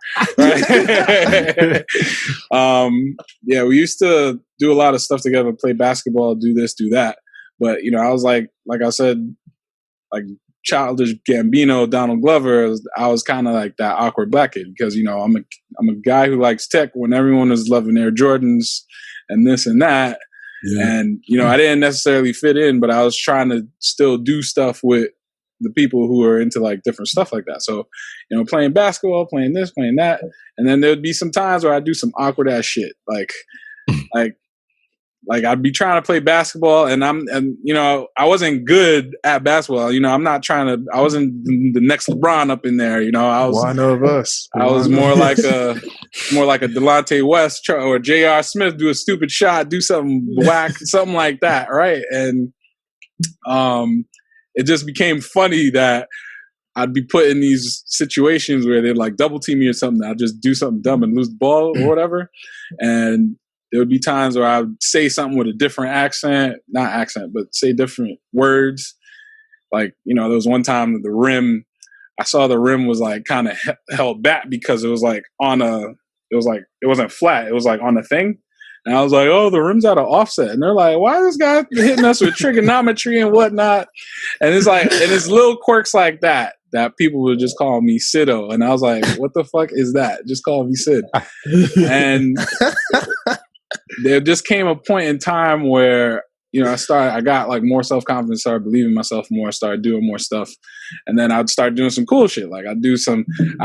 Yeah, we used to do a lot of stuff together, play basketball, do this, do that. But, I was like I said, like childish Gambino, Donald Glover, I was kind of like that awkward black kid, because, I'm a guy who likes tech when everyone is loving Air Jordans and this and that. Yeah. And, I didn't necessarily fit in, but I was trying to still do stuff with the people who are into like different stuff like that. So, playing basketball, playing this, playing that. And then there'd be some times where I'd do some awkward ass shit. Like I'd be trying to play basketball, and I wasn't good at basketball. I wasn't the next LeBron up in there. I was one of us. I was more like a Delonte West or J.R. Smith, do a stupid shot, do something whack, something like that, right? And it just became funny that I'd be put in these situations where they'd like double team me or something. I'd just do something dumb and lose the ball or whatever, and there would be times where I would say something with a different not accent, but say different words. Like, there was one time that I saw the rim was like kind of held back because it was like it wasn't flat. It was like on a thing. And I was like, oh, the rim's out of offset. And they're like, why is this guy hitting us with trigonometry and whatnot? And it's like, and it's little quirks like that people would just call me Ciddo. And I was like, what the fuck is that? Just call me Sid. And there just came a point in time where, I got like more self-confidence, started believing myself more, started doing more stuff. And then I'd start doing some cool shit. Like I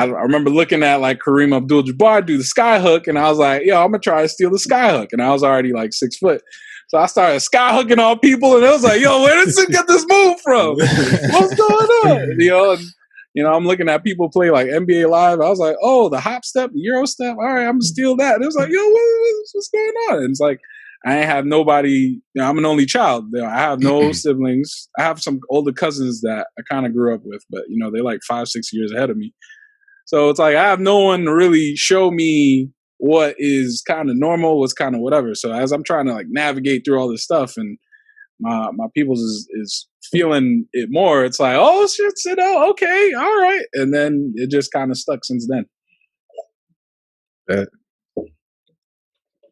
remember looking at like Kareem Abdul-Jabbar do the sky hook, and I was like, yo, I'm gonna try to steal the sky hook. And I was already like 6 foot. So I started sky hooking on people, and it was like, yo, where did Sid get this move from? What's going on? And I'm looking at people play like NBA Live. I was like, oh, the hop step, the Euro step. All right, I'm gonna steal that. And it was like, yo, what's going on? And it's like, I ain't have nobody. I'm an only child. I have no siblings. I have some older cousins that I kind of grew up with, but they're like 5-6 years ahead of me. So it's like I have no one to really show me what is kind of normal, what's kind of whatever. So as I'm trying to like navigate through all this stuff, and my people's is feeling it more, it's like, oh shit, Ciddo, okay, all right, and then it just kind of stuck since then.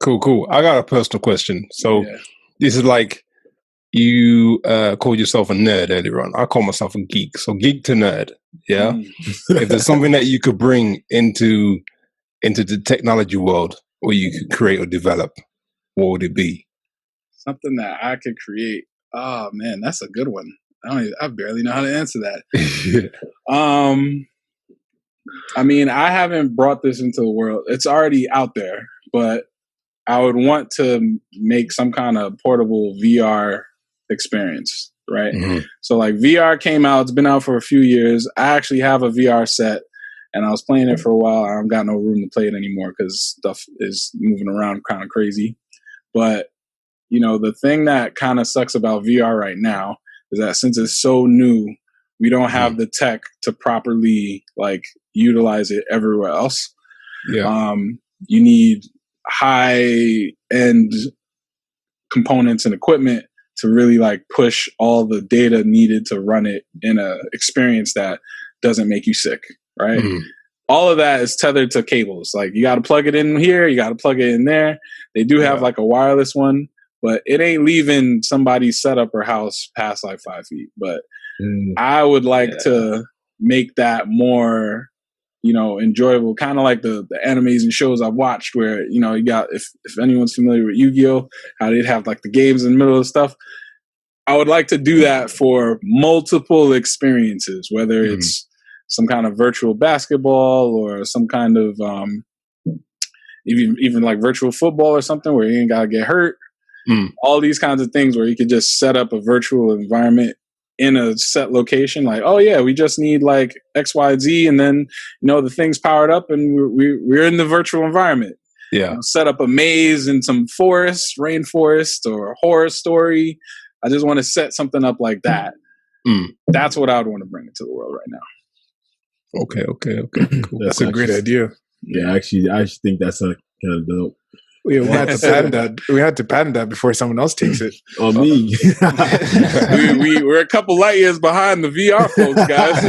Cool. I got a personal question. So this is like, you called yourself a nerd earlier on. I call myself a geek. So geek to nerd. Yeah. If there's something that you could bring into the technology world, or you could create or develop, what would it be? Something that I could create. Oh man, that's a good one. I barely know how to answer that. I mean, I haven't brought this into the world. It's already out there, but I would want to make some kind of portable VR experience, right? Mm-hmm. So like VR came out, it's been out for a few years. I actually have a VR set, and I was playing it for a while. I don't got no room to play it anymore because stuff is moving around kind of crazy. But, the thing that kind of sucks about VR right now is that since it's so new, we don't have the tech to properly like utilize it everywhere else. Yeah. You need high end components and equipment to really like push all the data needed to run it in a experience that doesn't make you sick, right? All of that is tethered to cables. Like you got to plug it in here, you got to plug it in there. They do have like a wireless one, but it ain't leaving somebody's setup or house past like 5 feet. But I would like to make that more, enjoyable, kind of like the animes and shows I've watched where, you got, if anyone's familiar with Yu-Gi-Oh, how they'd have like the games in the middle of stuff. I would like to do that for multiple experiences, whether it's some kind of virtual basketball or some kind of, even like virtual football or something where you ain't got to get hurt. All these kinds of things where you could just set up a virtual environment in a set location, like, oh yeah, we just need like X, Y, Z, and then the thing's powered up and we're in the virtual environment. Yeah, set up a maze in some rainforest, or a horror story. I just want to set something up like that. That's what I would want to bring into the world right now. Okay, cool. That's a great idea. Yeah, actually, I think that's kind of dope. We had to patent that. We had to patent that before someone else takes it. On me. We're a couple light years behind the VR folks, guys.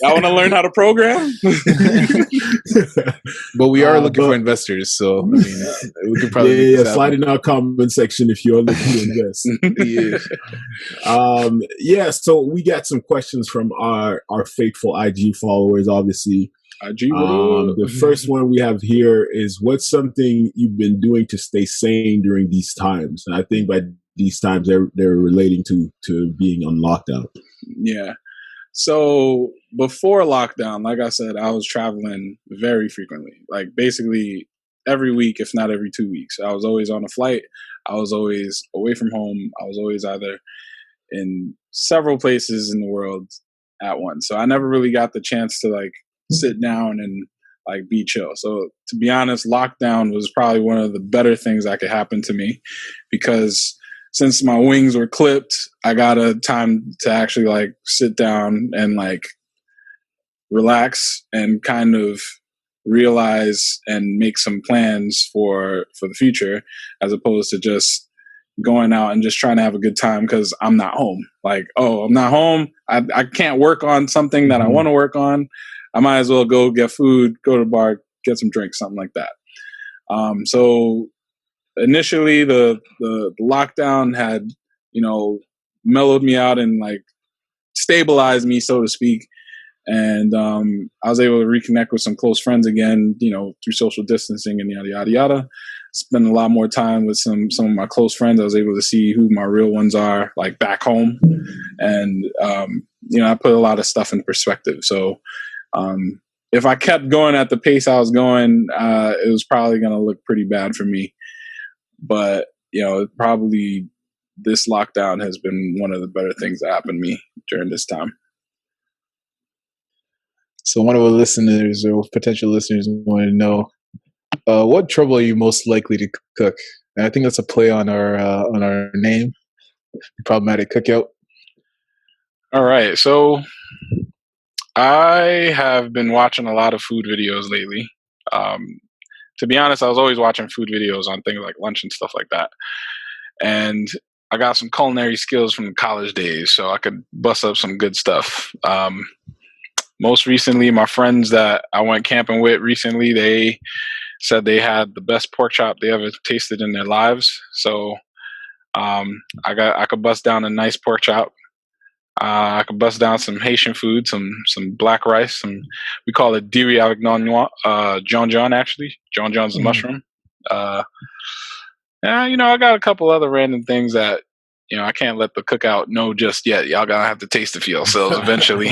Y'all want to learn how to program? But we are looking for investors, so I mean, we could probably slide in our comment section if you're looking to invest. So we got some questions from our faithful IG followers, obviously. The first one we have here is, what's something you've been doing to stay sane during these times? And I think by these times they're relating to being on lockdown. Yeah. So before lockdown, like I said, I was traveling very frequently, like basically every week, if not every 2 weeks. I was always on a flight. I was always away from home. I was always either in several places in the world at once. So I never really got the chance to like sit down and like be chill. So to be honest, lockdown was probably one of the better things that could happen to me, because since my wings were clipped, I got a time to actually like sit down and like relax and kind of realize and make some plans for the future, as opposed to just going out and just trying to have a good time because I'm not home. Like, oh, I'm not home. I can't work on something that I want to work on. I might as well go get food, go to the bar, get some drinks, something like that. So initially the lockdown had, mellowed me out and like stabilized me, so to speak. And I was able to reconnect with some close friends again, through social distancing and yada, yada, yada. Spend a lot more time with some of my close friends. I was able to see who my real ones are, like back home. And, I put a lot of stuff in perspective. So, if I kept going at the pace I was going, it was probably going to look pretty bad for me. But, probably this lockdown has been one of the better things that happened to me during this time. So one of our listeners or potential listeners want to know what trouble are you most likely to cook? And I think that's a play on our name, Problematic Cookout. All right, so I have been watching a lot of food videos lately. To be honest, I was always watching food videos on things like lunch and stuff like that. And I got some culinary skills from the college days, so I could bust up some good stuff. Most recently, my friends that I went camping with recently, they said they had the best pork chop they ever tasted in their lives. So I could bust down a nice pork chop. I could bust down some Haitian food, some black rice, we call it diri avec noix, John actually. John's a mushroom. Yeah, I got a couple other random things that I can't let the cookout know just yet. Y'all gonna have to taste it for yourselves eventually.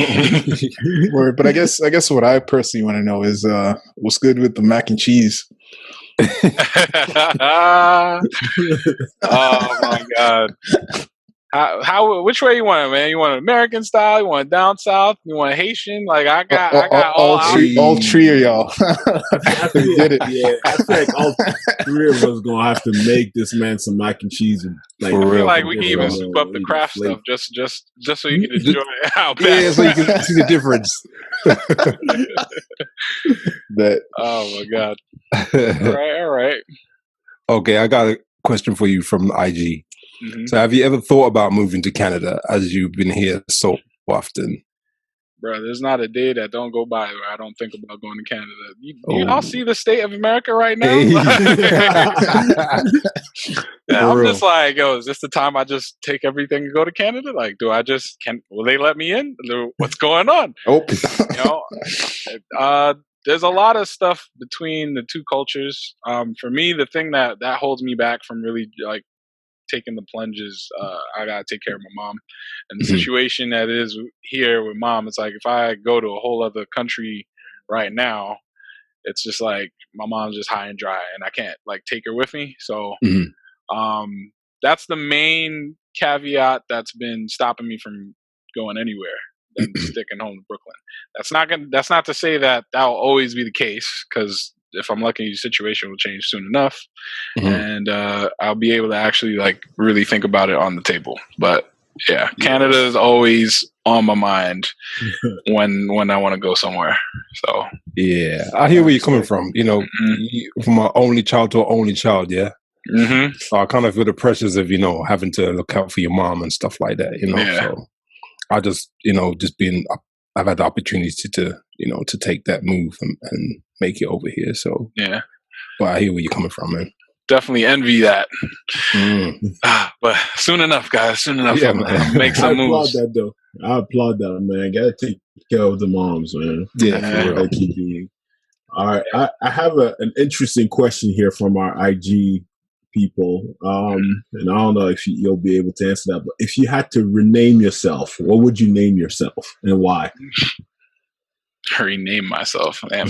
Word, but I guess what I personally want to know is what's good with the mac and cheese. Oh my god! Which way you want it, man? You want it American style? You want it down south? You want Haitian? Like I got all three of y'all. Did it. Yeah, I think all three of us gonna have to make this man some mac and cheese. And, I feel like we can even soup up the craft stuff just so you can enjoy it. How bad? Yeah, so you can see the difference. Oh my god! All right. Okay, I got a question for you from IG. Mm-hmm. So have you ever thought about moving to Canada as you've been here so often? Bro, there's not a day that don't go by where I don't think about going to Canada. You all see the state of America right now? Hey. I'm just like, yo, is this the time I just take everything and go to Canada? Like, will they let me in? What's going on? There's a lot of stuff between the two cultures. For me, the thing that holds me back from really like taking the plunges, I gotta take care of my mom, and the situation that is here with mom. It's like if I go to a whole other country right now, it's just like my mom's just high and dry, and I can't like take her with me. So, that's the main caveat that's been stopping me from going anywhere than sticking home to Brooklyn. That's not to say that will always be the case, because if I'm lucky, the situation will change soon enough, and I'll be able to actually like really think about it on the table. But yeah, Canada is always on my mind when I want to go somewhere. So yeah, I hear where you're coming from. From an only child to an only child. Yeah. So I kind of feel the pressures of having to look out for your mom and stuff like that. So I just I've had the opportunity to take that move and make it over here. So yeah, but I hear where you're coming from, man. Definitely envy that. But soon enough, guys. Soon enough, yeah, man. Make some moves. I applaud that, man. Gotta take care of the moms, man. Yeah, for real. Keep doing. All right, I have an interesting question here from our IG people, and I don't know if you'll be able to answer that. But if you had to rename yourself, what would you name yourself, and why? Rename myself, man.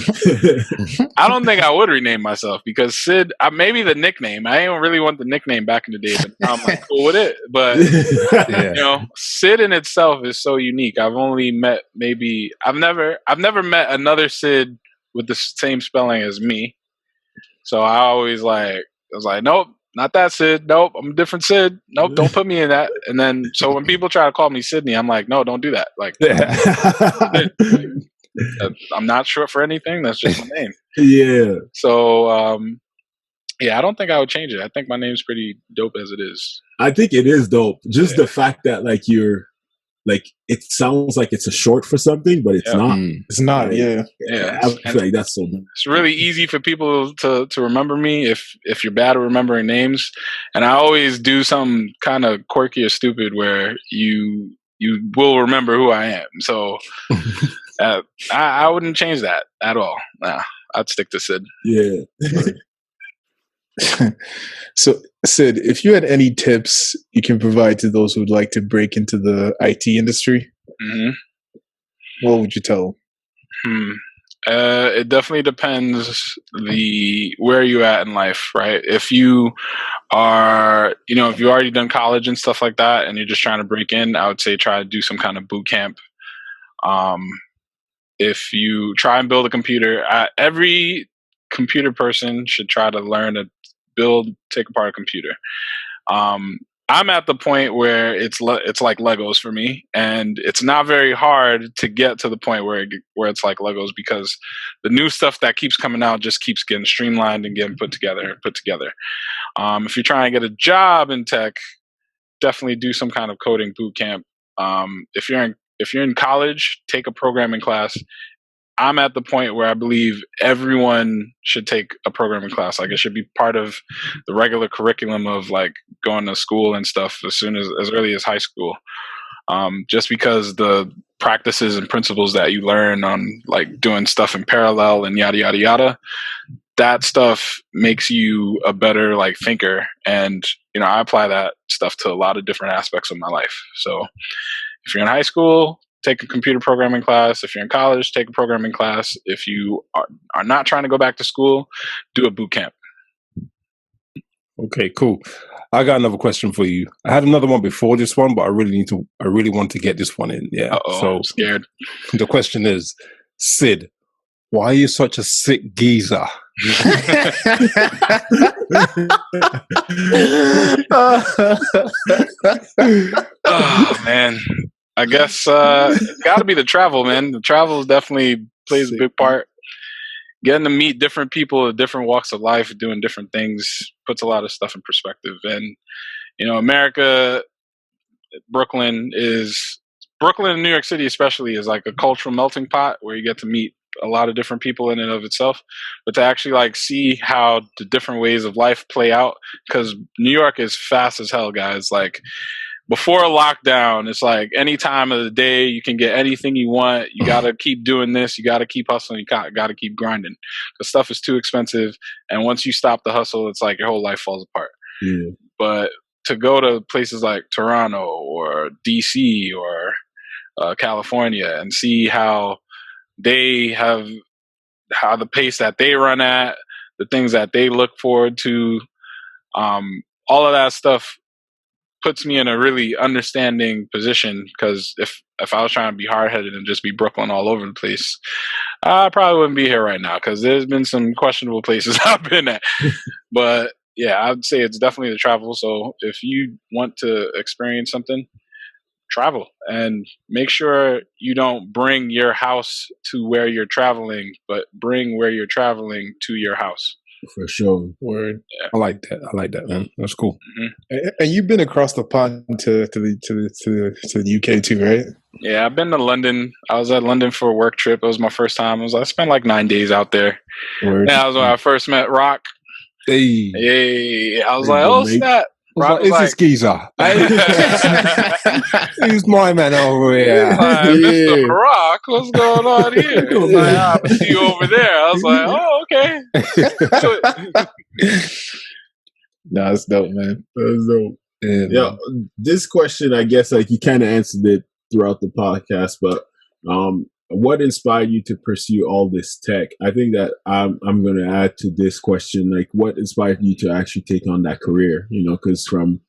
I don't think I would rename myself, because Sid, maybe the nickname. I didn't really want the nickname back in the day, but now I'm like cool with it. But Sid in itself is so unique. I've only met I've never met another Sid with the same spelling as me. So I was like, nope, not that Sid. Nope, I'm a different Sid. Nope, don't put me in that. And then so when people try to call me Sydney, I'm like, no, don't do that. Like, I'm not short for anything. That's just my name. Yeah. So, I don't think I would change it. I think my name's pretty dope as it is. I think it is dope. Just the fact that like you're like, it sounds like it's a short for something, but it's not. It's not. Yeah. I feel like that's so. It's really easy for people to remember me if you're bad at remembering names, and I always do something kind of quirky or stupid where you will remember who I am. So. I wouldn't change that at all. Nah, I'd stick to Sid. Yeah. So, Sid, if you had any tips you can provide to those who would like to break into the IT industry, what would you tell them? It definitely depends where you're at in life, right? If you are, if you already done college and stuff like that, and you're just trying to break in, I would say try to do some kind of boot camp. if you try and build a computer, every computer person should try to learn to take apart a computer. I'm at the point where it's like Legos for me, and it's not very hard to get to the point where it's like Legos, because the new stuff that keeps coming out just keeps getting streamlined and getting put together. If you're trying to get a job in tech, definitely do some kind of coding boot camp. If you're in college, take a programming class. I'm at the point where I believe everyone should take a programming class. Like, it should be part of the regular curriculum of like going to school and stuff as early as high school. Just because the practices and principles that you learn on like doing stuff in parallel and yada yada yada, that stuff makes you a better like thinker. And I apply that stuff to a lot of different aspects of my life. So if you're in high school, take a computer programming class. If you're in college, take a programming class. If you are not trying to go back to school, do a boot camp. Okay, cool. I got another question for you. I had another one before this one, but I really want to get this one in. Yeah. So I'm scared. The question is, Sid, why are you such a sick geezer? Oh man, I guess it's got to be the travel, man. The travel definitely plays a big part. Getting to meet different people of different walks of life, doing different things, puts a lot of stuff in perspective. And America, Brooklyn and New York City especially is like a cultural melting pot where you get to meet a lot of different people in and of itself, but to actually like see how the different ways of life play out, because New York is fast as hell, guys. Like, before a lockdown, it's like any time of the day you can get anything you want. You got to keep doing this. You got to keep hustling. You got to keep grinding. The stuff is too expensive, and once you stop the hustle, it's like your whole life falls apart. Yeah. But to go to places like Toronto or DC or California and see how they have, how the pace that they run at, the things that they look forward to, all of that stuff puts me in a really understanding position. Because if I was trying to be hard-headed and just be Brooklyn all over the place, I probably wouldn't be here right now, because there's been some questionable places I've been at. But yeah, I'd say it's definitely the travel. So if you want to experience something, travel, and make sure you don't bring your house to where you're traveling, but bring where you're traveling to your house. For sure. Word. Yeah. I like that, man. That's cool. Mm-hmm. And you've been across the pond to the UK too, right? Yeah, I've been to London. I was at London for a work trip. It was my first time. I spent like 9 days out there. Word. And that was when I first met Rock. Hey. Hey, I was like, oh snap. Rock was is like, this geezer? Who's my man over here? Mr. Rock, what's going on here? He's like, I see you over there. I was like, oh, okay. Nah, that's dope, man. That's dope. Yeah, this question, I guess, like you kind of answered it throughout the podcast, but what inspired you to pursue all this tech? I think that I'm going to add to this question, like what inspired you to actually take on that career? Because from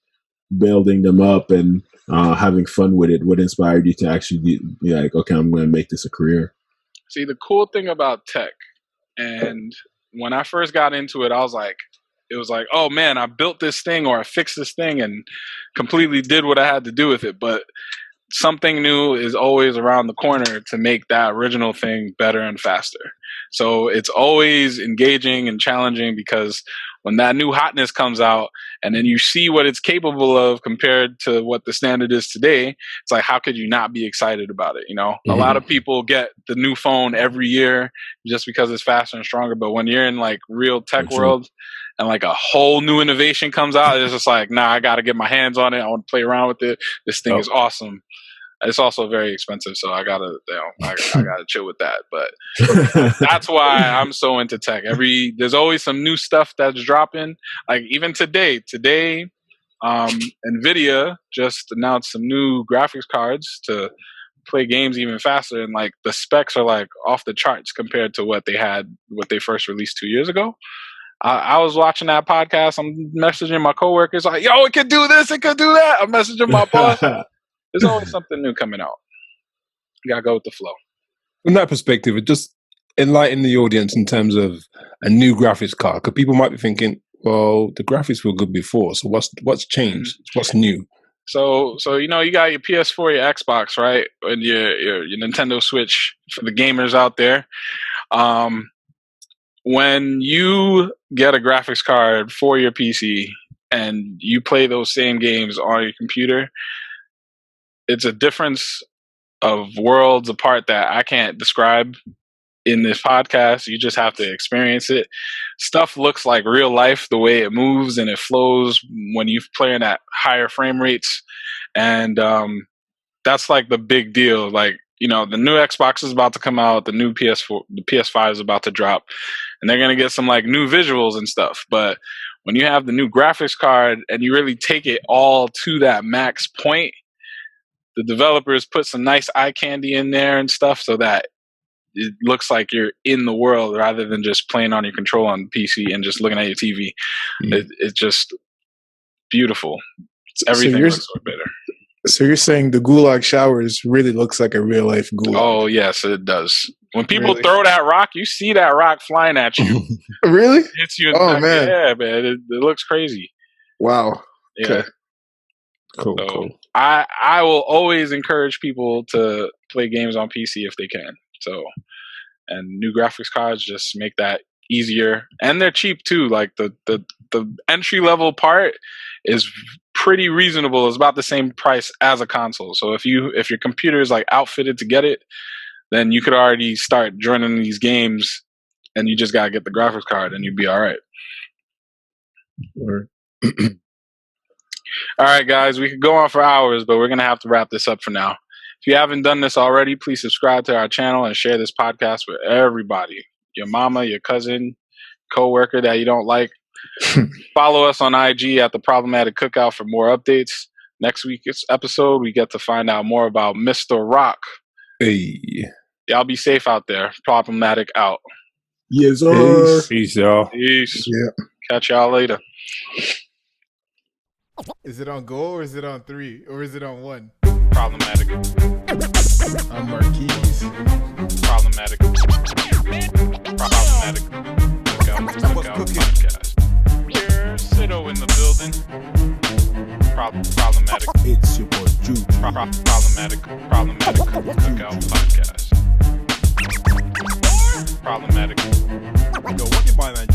building them up and having fun with it, what inspired you to actually be like, okay, I'm going to make this a career? See, the cool thing about tech, and when I first got into it, it was like, oh man, I built this thing or I fixed this thing and completely did what I had to do with it. But something new is always around the corner to make that original thing better and faster. So it's always engaging and challenging, because when that new hotness comes out and then you see what it's capable of compared to what the standard is today, it's like, how could you not be excited about it? Mm-hmm. A lot of people get the new phone every year just because it's faster and stronger. But when you're in like real tech world and like a whole new innovation comes out, it's just like, nah, I got to get my hands on it. I want to play around with it. This thing is awesome. It's also very expensive, so I gotta chill with that. But that's why I'm so into tech. There's always some new stuff that's dropping. Like even today, NVIDIA just announced some new graphics cards to play games even faster, and like the specs are like off the charts compared to what they first released 2 years ago. I was watching that podcast. I'm messaging my coworkers like, "Yo, it could do this, it could do that." I'm messaging my boss. There's always something new coming out. You gotta go with the flow. From that perspective, it just enlighten the audience in terms of a new graphics card. Because people might be thinking, well, the graphics were good before, so what's changed? What's new? So you know, you got your PS4, your Xbox, right, and your Nintendo Switch for the gamers out there. When you get a graphics card for your PC and you play those same games on your computer, it's a difference of worlds apart that I can't describe in this podcast. You just have to experience it. Stuff looks like real life, the way it moves and it flows when you play in at higher frame rates. And that's like the big deal. Like, you know, the new Xbox is about to come out, the new PS4, the PS5 is about to drop, and they're going to get some like new visuals and stuff. But when you have the new graphics card and you really take it all to that max point, the developers put some nice eye candy in there and stuff so that it looks like you're in the world rather than just playing on your control on PC and just looking at your TV. It's just beautiful. Everything looks so better. So you're saying the Gulag Showers really looks like a real life Gulag? Oh yes, it does. When people throw that rock, you see that rock flying at you. Really? Hits you in the back. Man. Yeah, man. It looks crazy. Wow. Yeah. Okay. Cool, So cool. I will always encourage people to play games on PC if they can. So, and new graphics cards just make that easier, and they're cheap too. Like the entry level part is pretty reasonable. It's about the same price as a console. So if your computer is like outfitted to get it, then you could already start joining these games, and you just gotta get the graphics card, and you'd be all right. All right, guys, we could go on for hours, but we're gonna have to wrap this up for now. If you haven't done this already, please subscribe to our channel and share this podcast with everybody. Your mama, your cousin, coworker that you don't like. Follow us on IG at The Problematic Cookout for more updates. Next week's episode, we get to find out more about Mr. Rock. Hey. Y'all be safe out there. Problematic out. Yes, sir. Peace, y'all. Peace. Yeah. Catch y'all later. Is it on go or is it on 3 or is it on 1? Problematic. On Marquise. Problematic. Problematic. Cookout podcast. Here, Ciddo in the building. Problematic. It's your boy Drew. Problematic Cookout podcast. Problematic. Yo, what you mind, man?